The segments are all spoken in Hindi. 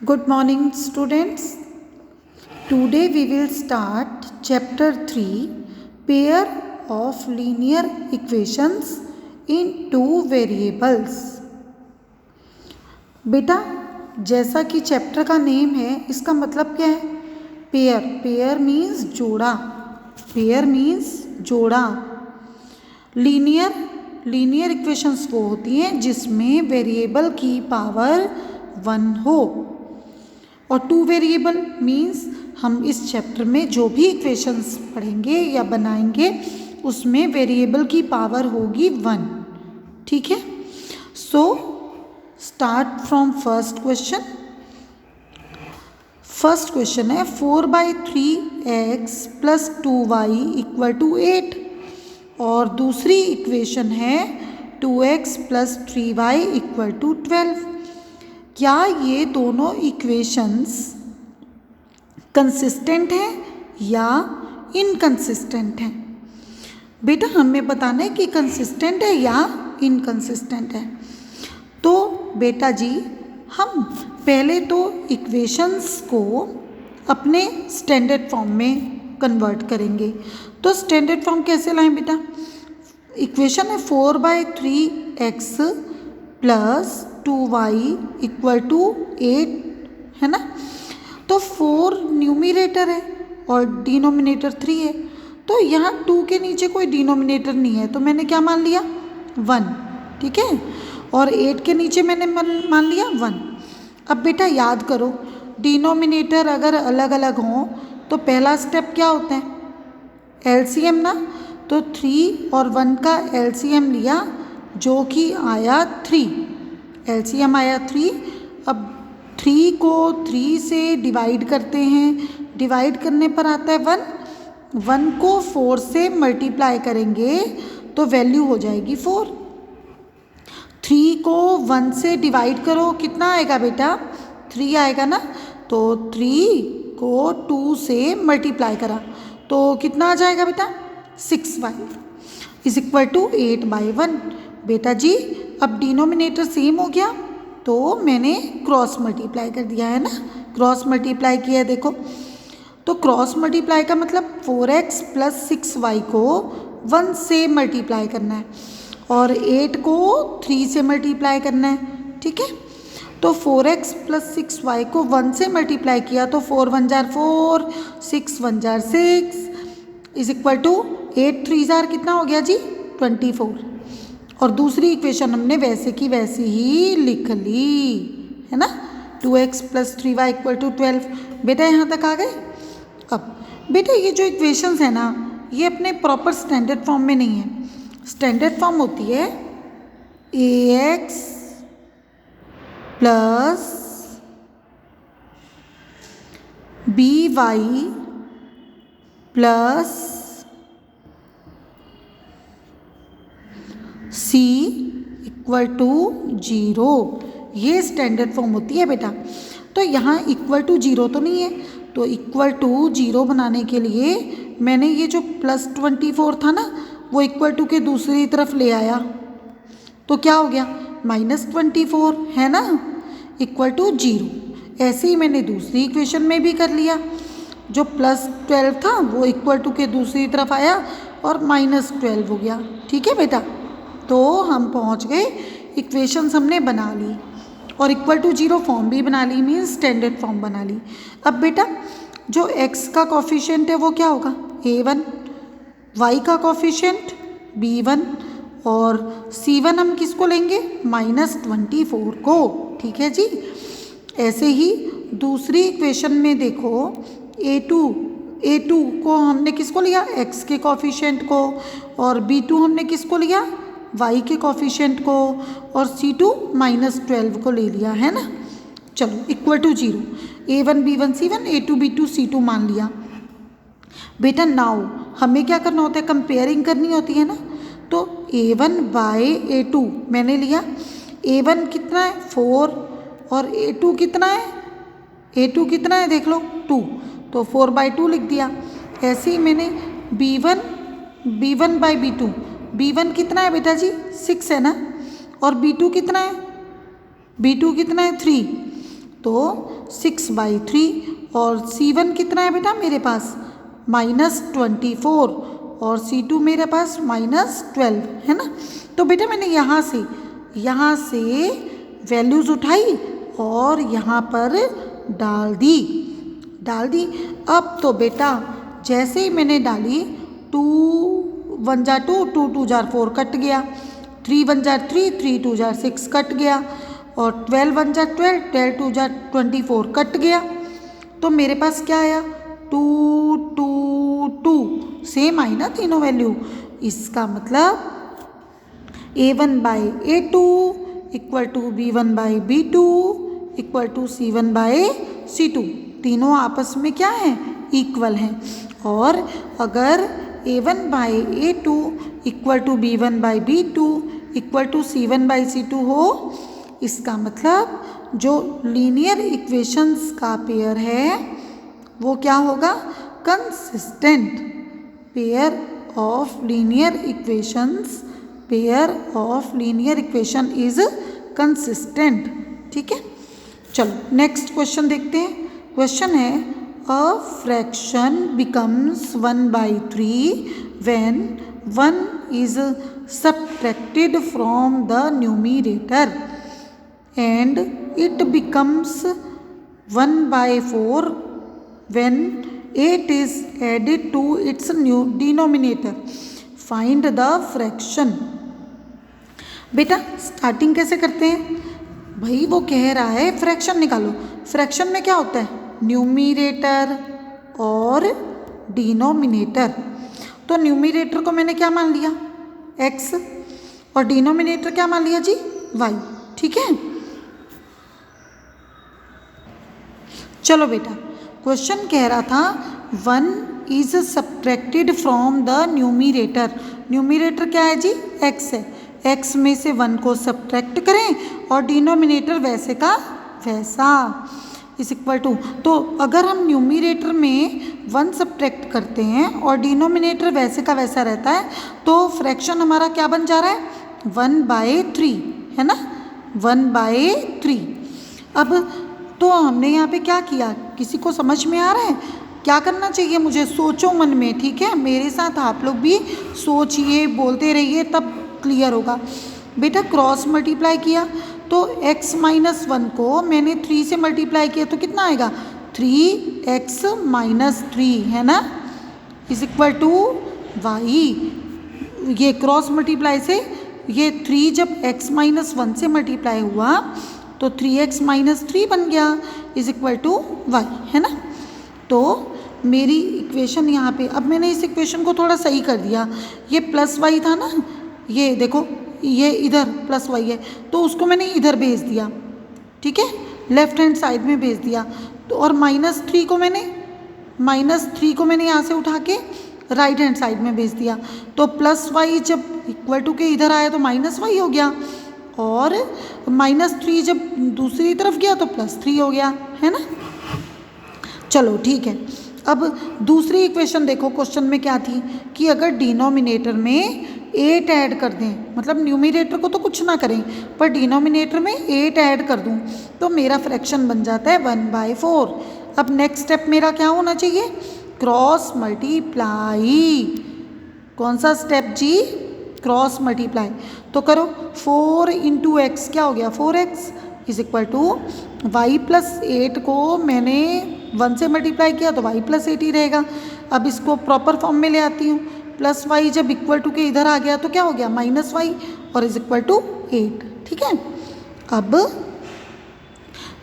Good morning, students. Today we will start chapter 3, pair of linear equations in two variables. बेटा, जैसा कि चैप्टर का नेम है, इसका मतलब क्या है? पेयर. पेयर मीन्स जोड़ा. पेयर मीन्स जोड़ा. लीनियर इक्वेशंस वो होती हैं जिसमें वेरिएबल की पावर 1 हो. और टू वेरिएबल मीन्स हम इस चैप्टर में जो भी इक्वेशंस पढ़ेंगे या बनाएंगे उसमें वेरिएबल की पावर होगी 1. ठीक है. So start from first question. First question है 4/3x + 2y = 8 और दूसरी इक्वेशन है 2x + 3y = 12. क्या ये दोनों इक्वेशंस कंसिस्टेंट हैं या इनकंसिस्टेंट हैं? बेटा, हमें बताना है कि कंसिस्टेंट है या इनकंसिस्टेंट है. तो बेटा जी, हम पहले तो इक्वेशंस को अपने स्टैंडर्ड फॉर्म में कन्वर्ट करेंगे. तो स्टैंडर्ड फॉर्म कैसे लाएं बेटा? इक्वेशन है 4/3x + 2y = 8 है ना. तो 4 न्यूमिनेटर है और डिनोमिनेटर 3 है. तो यहाँ 2 के नीचे कोई डिनोमिनेटर नहीं है तो मैंने क्या मान लिया? 1. ठीक है. और 8 के नीचे मैंने मान लिया 1. अब बेटा याद करो, डिनोमिनेटर अगर अलग अलग हों तो पहला स्टेप क्या होता है? एलसीएम ना. तो 3 और 1 का एलसीएम लिया जो कि आया 3. एलसीएम आया 3. अब 3 को 3 से डिवाइड करते हैं. डिवाइड करने पर आता है 1. 1 को 4 से मल्टीप्लाई करेंगे तो वैल्यू हो जाएगी 4. 3 को 1 से डिवाइड करो, कितना आएगा बेटा? 3 आएगा ना. तो 3 को 2 से मल्टीप्लाई करा तो कितना आ जाएगा बेटा? 6y = 8/1. बेटा जी, अब डिनोमिनेटर सेम हो गया तो मैंने क्रॉस मल्टीप्लाई कर दिया है ना. क्रॉस मल्टीप्लाई किया है देखो. तो क्रॉस मल्टीप्लाई का मतलब 4x + 6y को 1 से मल्टीप्लाई करना है और 8 को 3 से मल्टीप्लाई करना है. ठीक है. तो 4x + 6y को 1 से मल्टीप्लाई किया तो 4 × 1 = 4, 6 × 1 = 6 = 8 × 3 = कितना हो गया जी? 24. और दूसरी इक्वेशन हमने वैसे की वैसी ही लिख ली है ना. 2x + 3y = 12. बेटा यहाँ तक आ गए. अब बेटा ये जो इक्वेशंस है ना, ये अपने प्रॉपर स्टैंडर्ड फॉर्म में नहीं है. स्टैंडर्ड फॉर्म होती है ax + by + c = 0. ये स्टैंडर्ड फॉर्म होती है बेटा. तो यहाँ = 0 तो नहीं है. तो = 0 बनाने के लिए मैंने ये जो +24 था ना वो = के दूसरी तरफ ले आया तो क्या हो गया? -24 है ना. = 0. ऐसे ही मैंने दूसरी इक्वेशन में भी कर लिया. जो +12 था वो = के दूसरी तरफ आया और -12 हो गया. ठीक है बेटा. तो हम पहुंच गए, इक्वेशंस हमने बना ली और = 0 फॉर्म भी बना ली, मीन्स स्टैंडर्ड फॉर्म बना ली. अब बेटा जो x का कोफिशिएंट है वो क्या होगा? a1. y का कोफिशिएंट b1 और c1 हम किसको लेंगे? -24 को. ठीक है जी. ऐसे ही दूसरी इक्वेशन में देखो, a2 को हमने किसको लिया? x के कोफिशिएंट को. और b2 हमने किसको लिया? y के कोफिशिएंट को. और c2 -12 को ले लिया है ना. चलो = 0. a1 b1 c1 a2 b2 c2 मान लिया. बेटा नाउ हमें क्या करना होता है? कंपेयरिंग करनी होती है ना. तो a1/a2 मैंने लिया. a1 कितना है? 4. और a2 कितना है? a2 कितना है देख लो, 2. तो 4/2 लिख दिया. ऐसे ही मैंने b1/b2. b1 कितना है बेटा जी? 6 है ना. और b2 कितना है? b2 कितना है? 3. तो 6/3 और C1 कितना है बेटा मेरे पास -24 और C2 मेरे पास -12 है ना। तो बेटा मैंने यहाँ से वैल्यूज़ उठाई और यहाँ पर डाल दी। अब तो बेटा जैसे ही मैंने डाली 2 1 जा 2 2 2 जा 4 कट गया, 3 1 जा 3 3 2 जा 6 कट गया और 12 1 जा 12 12 2 जा 24 कट गया। तो मेरे पास क्या आया 2 2 2 सेम आई ना तीनों वैल्यू। इसका मतलब A1/A2 equal to B1/B2 equal to C1/C2 तीनों आपस में क्या हैं इक्वल हैं। और अगर A1/A2 equal to B1/B2 equal to C1/C2 हो, इसका मतलब जो लीनियर इक्वेशंस का पेयर है वो क्या होगा consistent. Pair of linear equation is consistent. ठीक है, चलो नेक्स्ट क्वेश्चन देखते हैं। क्वेश्चन है a fraction becomes 1/3 when 1 is subtracted from the numerator and it becomes 1/4 when 8 is added to its new denominator. Find the fraction. बेटा स्टार्टिंग कैसे करते हैं भाई, वो कह रहा है फ्रैक्शन निकालो। फ्रैक्शन में क्या होता है न्यूमरेटर और डिनोमिनेटर। तो न्यूमरेटर को मैंने क्या मान लिया x और डिनोमिनेटर क्या मान लिया जी y। ठीक है, चलो बेटा क्वेश्चन कह रहा था 1 is subtracted from the numerator. Numerator क्या है जी x है, x में से 1 को सब्ट्रैक्ट करें और डिनोमिनेटर वैसे का वैसा इज इक्वल टू। तो अगर हम न्यूमरेटर में 1 सब्ट्रैक्ट करते हैं और डिनोमिनेटर वैसे का वैसा रहता है तो फ्रैक्शन हमारा क्या बन जा रहा है 1/3 है ना, 1/3। अब तो हमने यहाँ पे क्या किया, किसी को समझ में आ रहा है क्या करना चाहिए मुझे? सोचो मन में, ठीक है, मेरे साथ आप लोग भी सोचिए, बोलते रहिए, तब क्लियर होगा। बेटा क्रॉस मल्टीप्लाई किया तो x - 1 को मैंने 3 से मल्टीप्लाई किया तो कितना आएगा 3x - 3 है ना, इज इक्वल टू y। ये क्रॉस मल्टीप्लाई से ये 3 जब x - 1 से मल्टीप्लाई हुआ तो 3x - 3 बन गया इज इक्वल टू y है ना। तो मेरी इक्वेशन यहाँ पे, अब मैंने इस इक्वेशन को थोड़ा सही कर दिया। ये प्लस y था ना, ये देखो ये इधर प्लस y है तो उसको मैंने इधर भेज दिया, ठीक है, लेफ्ट हैंड साइड में भेज दिया। तो और -3 को मैंने यहाँ से उठा के राइट हैंड साइड में भेज दिया। तो प्लस y जब इक्वल टू के इधर आया तो -y हो गया और -3 जब दूसरी तरफ गया तो +3 हो गया है ना। चलो ठीक है, अब दूसरी इक्वेशन देखो क्वेश्चन में क्या थी कि अगर डिनोमिनेटर में 8 ऐड कर दें, मतलब न्यूमरेटर को तो कुछ ना करें पर डिनोमिनेटर में 8 ऐड कर दूं तो मेरा फ्रैक्शन बन जाता है 1/4। अब नेक्स्ट स्टेप मेरा क्या होना चाहिए क्रॉस मल्टीप्लाई। कौन सा स्टेप जी क्रॉस मल्टीप्लाई। तो करो 4 × x क्या हो गया 4x is equal to y + 8 को मैंने 1 से मल्टीप्लाई किया तो y + 8 ही रहेगा। अब इसको प्रॉपर फॉर्म में ले आती हूँ, प्लस y जब इक्वल टू के इधर आ गया तो क्या हो गया -y और इज इक्वल टू 8। ठीक है, अब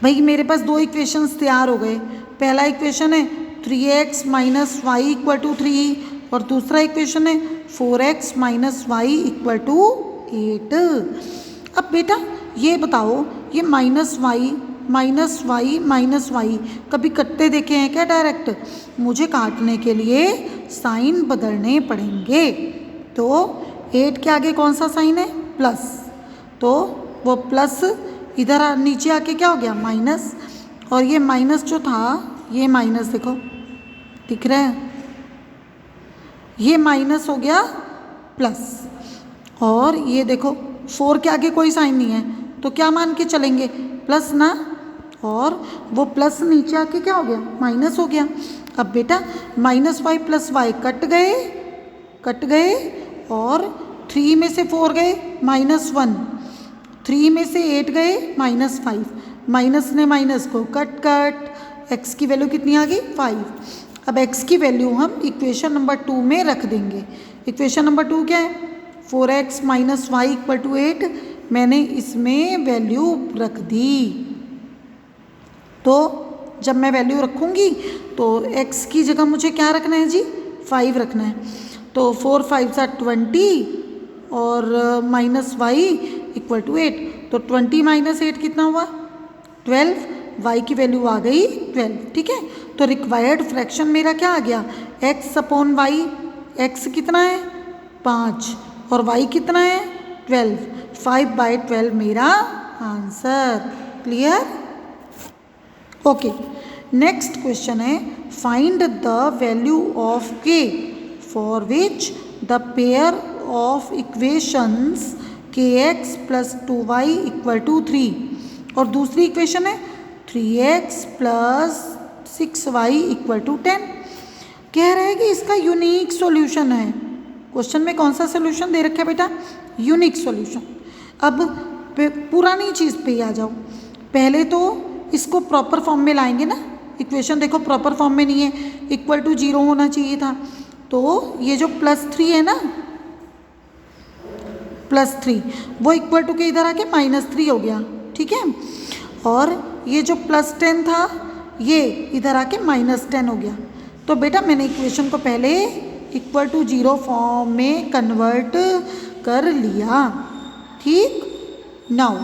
भाई मेरे पास 2 इक्वेशंस तैयार हो गए। पहला इक्वेशन है 3x - y इक्वल टू 3 और दूसरा इक्वेशन है 4x - y इक्वल टू 8। अब बेटा ये बताओ ये -y कभी कटते देखे हैं क्या डायरेक्ट? मुझे काटने के लिए साइन बदलने पड़ेंगे। तो 8 के आगे कौन सा साइन है प्लस, तो वो प्लस इधर नीचे आके क्या हो गया माइनस, और ये माइनस जो था ये माइनस देखो दिख रहा है, ये माइनस हो गया प्लस, और ये देखो 4 के आगे कोई साइन नहीं है तो क्या मान के चलेंगे प्लस ना, और वो प्लस नीचे आके क्या हो गया, माइनस हो गया। अब बेटा -y + y कट गए और 3 में से 4 गए -1, 3 में से 8 गए -5, माइनस ने माइनस को कट, x की वैल्यू कितनी आ गई 5। अब x की वैल्यू हम इक्वेशन नंबर 2 में रख देंगे। इक्वेशन नंबर 2 क्या है, 4x - y = 8। मैंने इसमें वैल्यू रख दी। तो जब मैं वैल्यू रखूँगी तो x की जगह मुझे क्या रखना है जी, 5 रखना है। तो 4 × 5 = 20 और -y = 8। तो 20 - 8 कितना हुआ, 12। y की वैल्यू आ गई 12, ठीक है। तो रिक्वायर्ड फ्रैक्शन मेरा क्या आ गया, x/y। x कितना है 5 और y कितना है 12, 5/12 मेरा answer. Clear, okay. Next question है, find the value of k for which the pair of equations kx + 2y = 3 और दूसरी इक्वेशन है 3x + 6y = 10। कह रहे हैं कि इसका यूनिक सॉल्यूशन है। क्वेश्चन में कौन सा सॉल्यूशन दे रखा है बेटा, यूनिक सॉल्यूशन। अब पुरानी चीज़ पे आ जाओ। पहले तो इसको प्रॉपर फॉर्म में लाएंगे ना। इक्वेशन देखो प्रॉपर फॉर्म में नहीं है, =0 होना चाहिए था। तो ये जो +3 है ना, +3 वो = के इधर आके -3 हो गया, ठीक है। और ये जो +10 था ये इधर आके -10 हो गया। तो बेटा मैंने इक्वेशन को पहले =0 फॉर्म में कन्वर्ट कर लिया, ठीक। नाउ